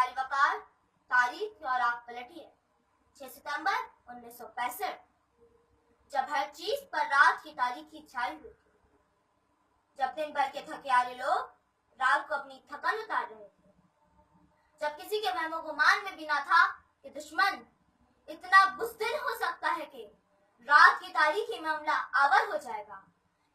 जिहारी वकार तारीख की और आग पलटी है 6 सितंबर 1965, जब हर चीज पर रात की तारीखी छाई हुई थी, जब दिन भर के थके लोग रात को अपनी थकन उतार रहे थे, जब किसी के वहमो गुमान में भी ना था कि दुश्मन इतना बुज़दिल हो सकता है कि रात की तारीखी में हमला आवर हो जाएगा।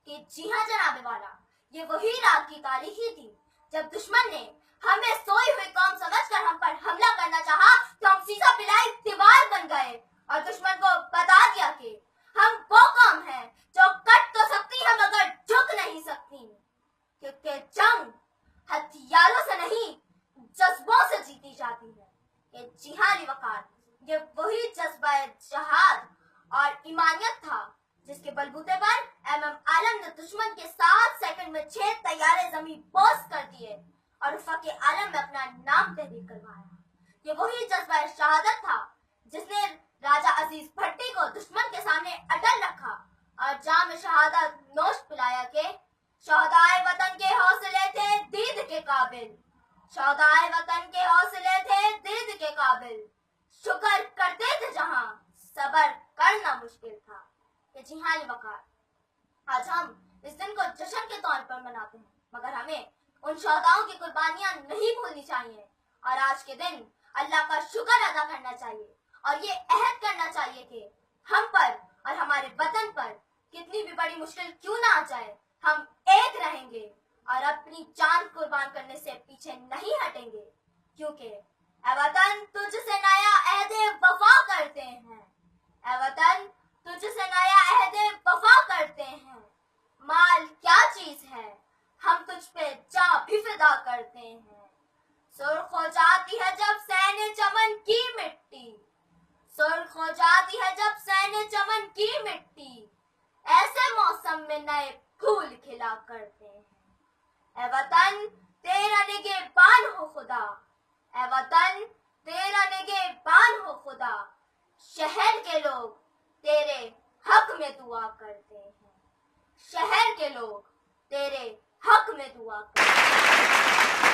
कि जी हाँ जनाबे वाला, ये वही रात की तारीखी थी जब दुश्मन ने हमें सोई हुई कौम समझकर हम पर हमला करना चाहा, तो हम सीसा पिलाई दीवार बन गए और दुश्मन को बता दिया कि हम वो कौम हैं जो कट तो सकती है मगर झुक नहीं सकती, क्योंकि जंग हथियारों से नहीं जज्बों से जीती जाती है। ये जिहादी वकार, ये वही जज्बा जहाद और ईमानियत था जिसके बलबूते पर एमएम आलम ने दुश्मन के 7 सेकंड में 6 तैयारे जमीन पोस्ट कर दिए और उफक आलम में अपना नाम तहरीर करवाया। ये वही जज्बा शहादत था जिसने राजा अजीज भट्टी को दुश्मन के सामने अटल रखा और जाम शहादत नोश पिलाया के शौहदाए वतन के हौसले थे दीद के काबिल, शौहदाए वतन के हौसले थे दीद के काबिल, शुक्र करते थे जहां सबर करना मुश्किल था। ये जिहादी वकार, आज हम इस दिन को जश्न के तौर पर मनाते हैं, मगर हमें उन शौहदाओं की कुर्बानियां नहीं भूलनी चाहिए और आज के दिन अल्लाह का शुक्र अदा करना चाहिए और ये अहद करना चाहिए कि हम पर और हमारे वतन पर कितनी भी बड़ी मुश्किल क्यों ना आ जाए, हम एक रहेंगे और अपनी जान कुर्बान करने से पीछे नहीं हटेंगे, क्योंकि ऐ वतन तुझसे नया अहदे वफा करते हैं, ऐ वतन तुझसे नया अहदे वफा करते हैं, माल क्या चीज है हम तुझ पे जा भी फिदा करते हैं। सुर्ख हो जाती है जब सैने चमन की मिट्टी, सुर्ख हो जाती है जब सैने चमन की मिट्टी, ऐसे मौसम में नए फूल खिला करते हैं। ऐ वतन तेरा निगहबान हो खुदा, ऐ वतन तेरा निगहबान हो खुदा, शहर के लोग तेरे हक में दुआ करते हैं, शहर के लोग तेरे हक में दुआ करते हैं।